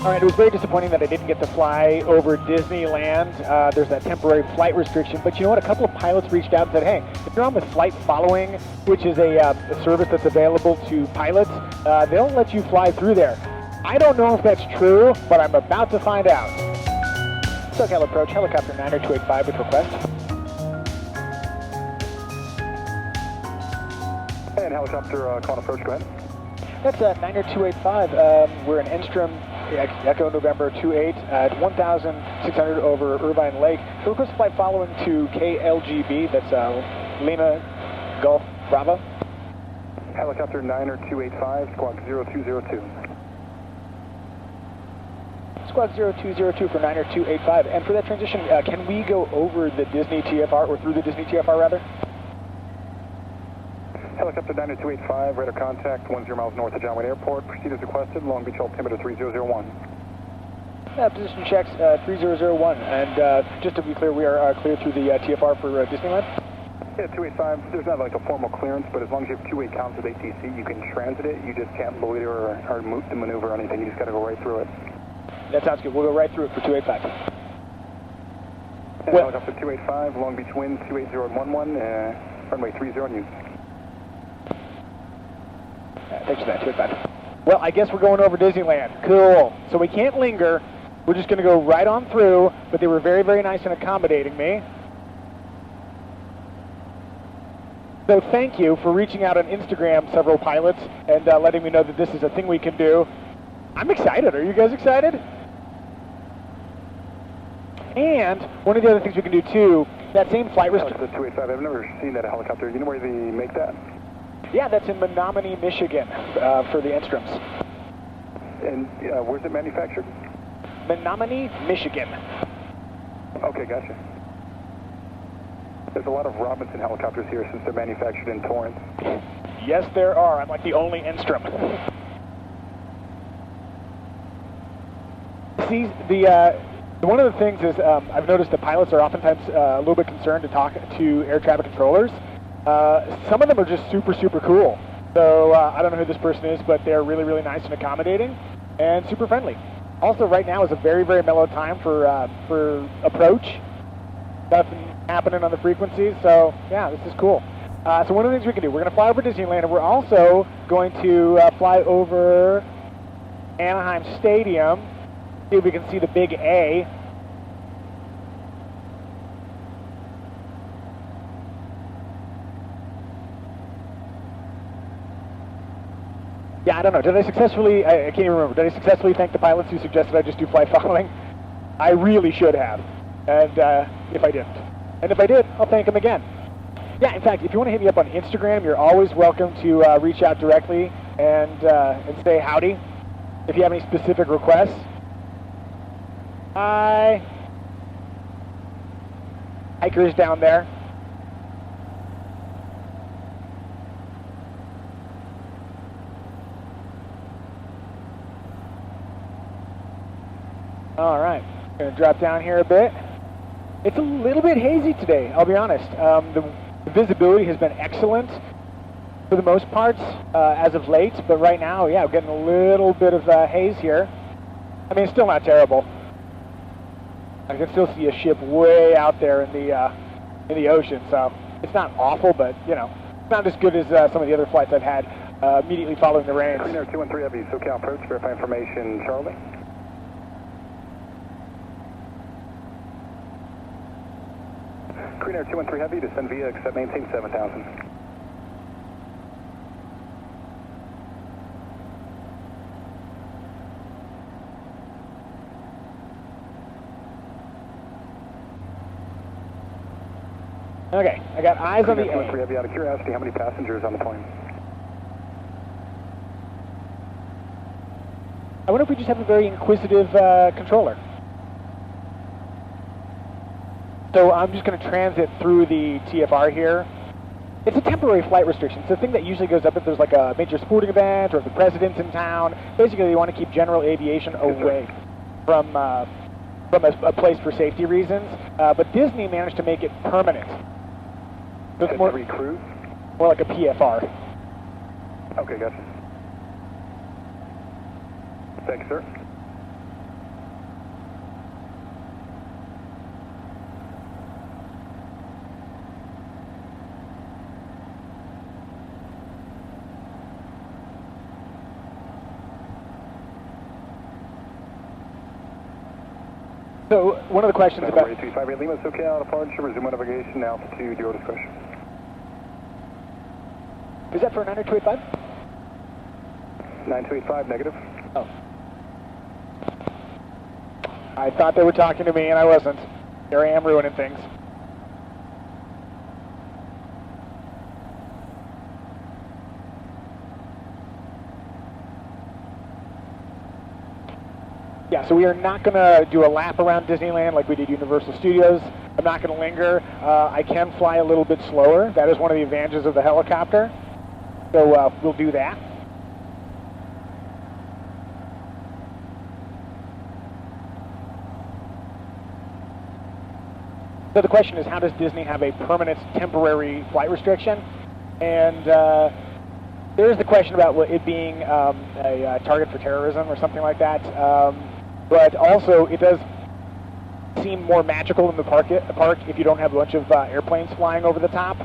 All right, it was very disappointing that I didn't get to fly over Disneyland. There's that temporary flight restriction, but you know what? A couple of pilots reached out and said, hey, if you're on with flight following, which is a service that's available to pilots, they'll let you fly through there. I don't know if that's true, but I'm about to find out. SoCal approach, helicopter 90285 with request. And helicopter call approach, go ahead. That's 90285. We're in Enstrom, Echo November 28 at 1,600 over Irvine Lake. So request flight following to KLGB, that's Lima Golf Bravo. Helicopter 90285, squawk 0202. Squawk 0202 for 90285. And for that transition, can we go over the Disney TFR, or through the Disney TFR rather? Helicopter 90285, radar contact 10 miles north of John Wayne Airport. Proceed as requested, Long Beach altimeter 3001. Position checks 3001. And just to be clear, we are clear through the TFR for Disneyland? Yeah, 285, there's not like a formal clearance, but as long as you have two-way counts with ATC, you can transit it. You just can't loiter or maneuver or anything. You just got to go right through it. That sounds good. We'll go right through it for 285. Helicopter 285, Long Beach wind 28011, runway 30 on you. Thanks for that, 285. Well, I guess we're going over Disneyland. Cool. So we can't linger. We're just going to go right on through, but they were very, very nice in accommodating me. So thank you for reaching out on Instagram, several pilots, and letting me know that this is a thing we can do. I'm excited. Are you guys excited? And one of the other things we can do too, that same flight restriction. 285, I've never seen that helicopter. You know where they make that? Yeah, that's in Menominee, Michigan, for the Enstroms. And where's it manufactured? Menominee, Michigan. Okay, gotcha. There's a lot of Robinson helicopters here since they're manufactured in Torrance. Yes, there are. I'm like the only Enstrom. See, one of the things is I've noticed that pilots are oftentimes a little bit concerned to talk to air traffic controllers. Some of them are just super, super cool. So I don't know who this person is, but they're really, really nice and accommodating and super friendly. Also, right now is a very, very mellow time for approach. Nothing happening on the frequencies, so yeah, this is cool. So one of the things we can do, we're going to fly over Disneyland, and we're also going to fly over Anaheim Stadium. See if we can see the big A. Yeah, I don't know. Did I successfully, I can't even remember, did I successfully thank the pilots who suggested I just do flight following? I really should have, and if I didn't. And if I did, I'll thank them again. Yeah, in fact, if you want to hit me up on Instagram, you're always welcome to reach out directly and say howdy if you have any specific requests. Hi. Hikers down there. All right, gonna drop down here a bit. It's a little bit hazy today, I'll be honest. The visibility has been excellent for the most part as of late, but right now, yeah, I'm getting a little bit of haze here. I mean, it's still not terrible. I can still see a ship way out there in the ocean, so it's not awful, but you know, it's not as good as some of the other flights I've had immediately following the rains. Green Air 213 Heavy, SoCal approach, verify information, Charlie. Green Air 213 Heavy, descend via, accept, maintain 7,000. Okay, I got eyes on the A. 213 Heavy, out of curiosity, how many passengers on the plane? I wonder if we just have a very inquisitive controller. So I'm just going to transit through the TFR here. It's a temporary flight restriction. It's a thing that usually goes up if there's like a major sporting event or if the president's in town. Basically, they want to keep general aviation away from a place for safety reasons. But Disney managed to make it permanent. So it's more cruise? More like a PFR. Okay, gotcha. Thanks, sir. So one of the questions about... 358 Lima, SoCal, departure, resume navigation, altitude, your discretion. Is that for 9285? 9285, negative. Oh. I thought they were talking to me and I wasn't. Here I am ruining things. Yeah, so we are not going to do a lap around Disneyland like we did Universal Studios. I'm not going to linger. I can fly a little bit slower. That is one of the advantages of the helicopter. So we'll do that. So the question is, how does Disney have a permanent temporary flight restriction? And there is the question about it being a target for terrorism or something like that. But also, it does seem more magical in the park if you don't have a bunch of airplanes flying over the top.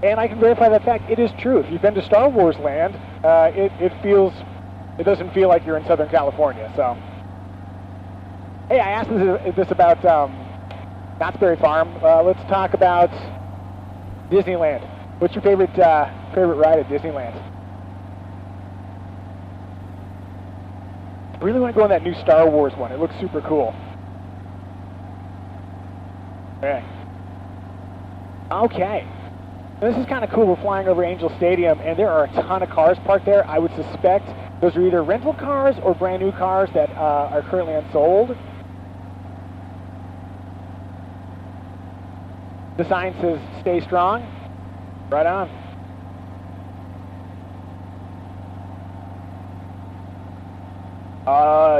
And I can verify that fact. It is true. If you've been to Star Wars Land, it doesn't feel like you're in Southern California. So, hey, I asked this about Knott's Berry Farm. Let's talk about Disneyland. What's your favorite ride at Disneyland? I really want to go on that new Star Wars one. It looks super cool. Okay. This is kind of cool. We're flying over Angel Stadium, and there are a ton of cars parked there. I would suspect those are either rental cars or brand new cars that are currently unsold. The sign says, "Stay strong." Right on.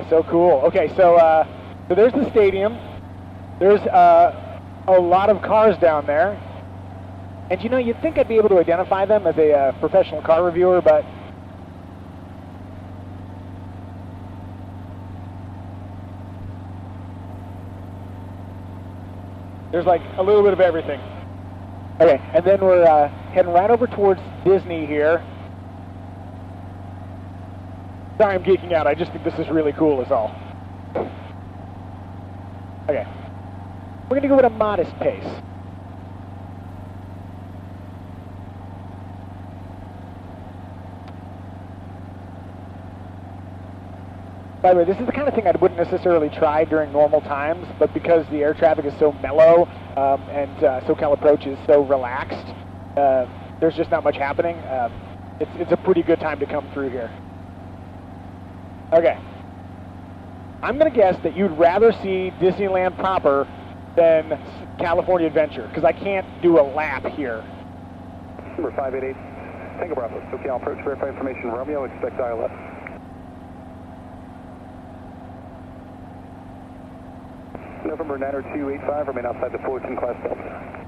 So cool. Okay, so there's the stadium. There's a lot of cars down there. And you know, you'd think I'd be able to identify them as a professional car reviewer, but there's like a little bit of everything. Okay, and then we're heading right over towards Disney here. Sorry, I'm geeking out. I just think this is really cool is all. Okay. We're going to go at a modest pace. By the way, this is the kind of thing I wouldn't necessarily try during normal times, but because the air traffic is so mellow and SoCal approach is so relaxed, there's just not much happening. It's a pretty good time to come through here. Okay. I'm going to guess that you'd rather see Disneyland proper than California Adventure, because I can't do a lap here. Number 588, Tango Bravo, SoCal approach, verify information, Romeo, expect ILS. November 90285, remain outside the Fullerton class Delta.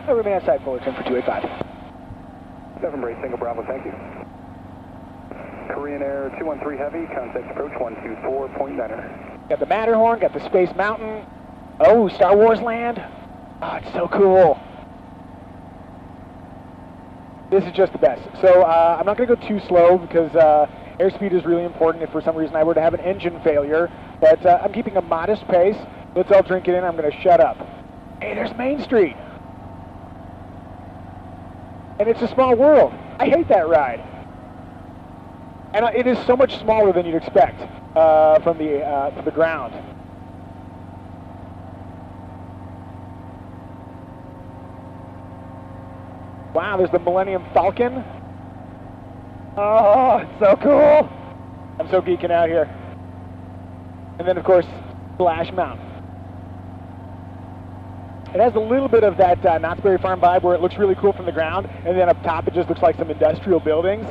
I'll remain outside Fullerton for 285. November 8, Tango Bravo, thank you. Korean Air 213 Heavy, contact approach 124.9er. Got the Matterhorn, got the Space Mountain. Oh, Star Wars Land. Oh, it's so cool. This is just the best. So I'm not going to go too slow because airspeed is really important if for some reason I were to have an engine failure. But I'm keeping a modest pace. Let's all drink it in. I'm going to shut up. Hey, there's Main Street. And it's a small world. I hate that ride. And it is so much smaller than you'd expect from the ground. Wow, there's the Millennium Falcon. Oh, it's so cool. I'm so geeking out here. And then, of course, Splash Mountain. It has a little bit of that Knott's Berry Farm vibe where it looks really cool from the ground, and then up top it just looks like some industrial buildings.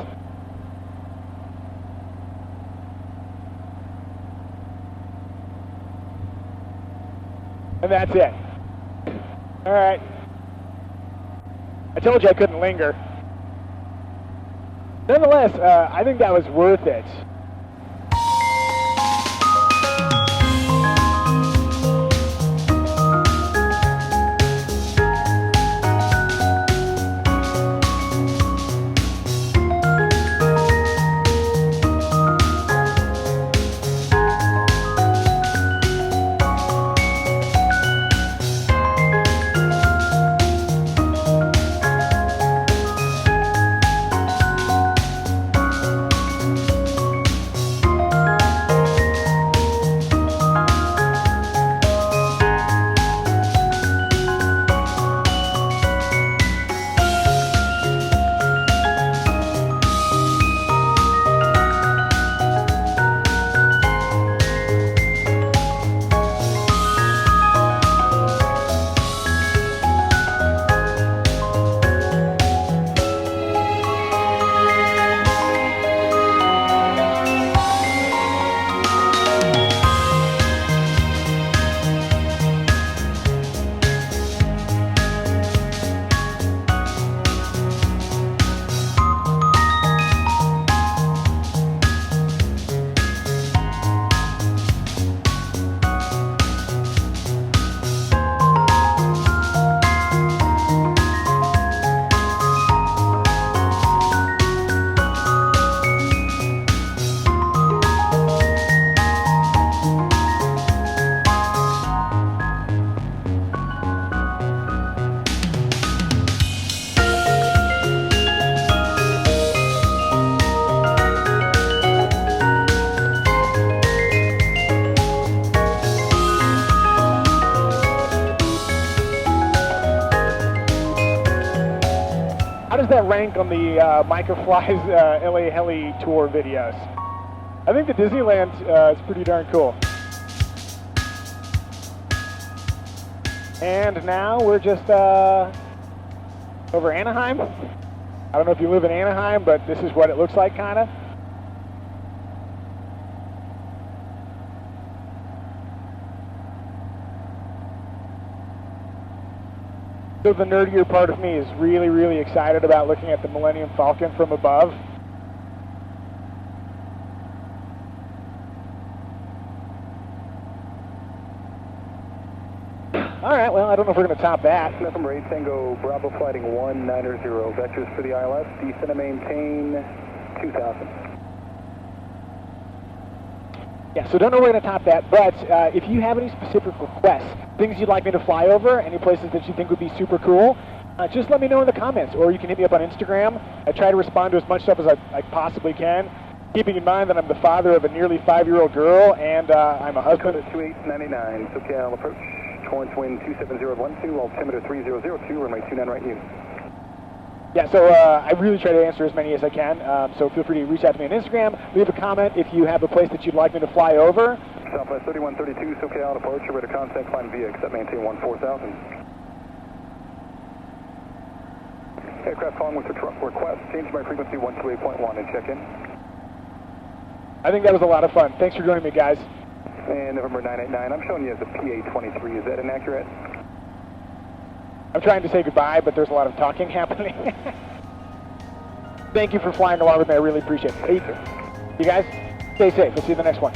And that's it. All right. I told you I couldn't linger. Nonetheless, I think that was worth it. on the Micah Flies LA Heli Tour videos. I think the Disneyland is pretty darn cool. And now we're just over Anaheim. I don't know if you live in Anaheim, but this is what it looks like, kind of. So the nerdier part of me is really, really excited about looking at the Millennium Falcon from above. All right, well, I don't know if we're going to top that. Number 8, Tango Bravo flighting 190, vectors for the ILS, descend and maintain 2,000. Yeah, so don't know where to top that, but if you have any specific requests, things you'd like me to fly over, any places that you think would be super cool, just let me know in the comments, or you can hit me up on Instagram. I try to respond to as much stuff as I possibly can, keeping in mind that I'm the father of a nearly 5-year-old girl, and I'm a husband. Dakota 2899, SoCal approach, Torrance wind 27012, altimeter 3002, runway 29 right you. Yeah, so I really try to answer as many as I can, so feel free to reach out to me on Instagram, leave a comment if you have a place that you'd like me to fly over. Southwest 3132, SoCal departure, ready to contact, climb via, accept maintain 14,000. Aircraft calling with request, change my frequency 128.1 and check in. I think that was a lot of fun. Thanks for joining me, guys. And November 989, I'm showing you as a PA-23, is that inaccurate? I'm trying to say goodbye, but there's a lot of talking happening. Thank you for flying along with me. I really appreciate it. Hey, you guys, stay safe. We'll see you in the next one.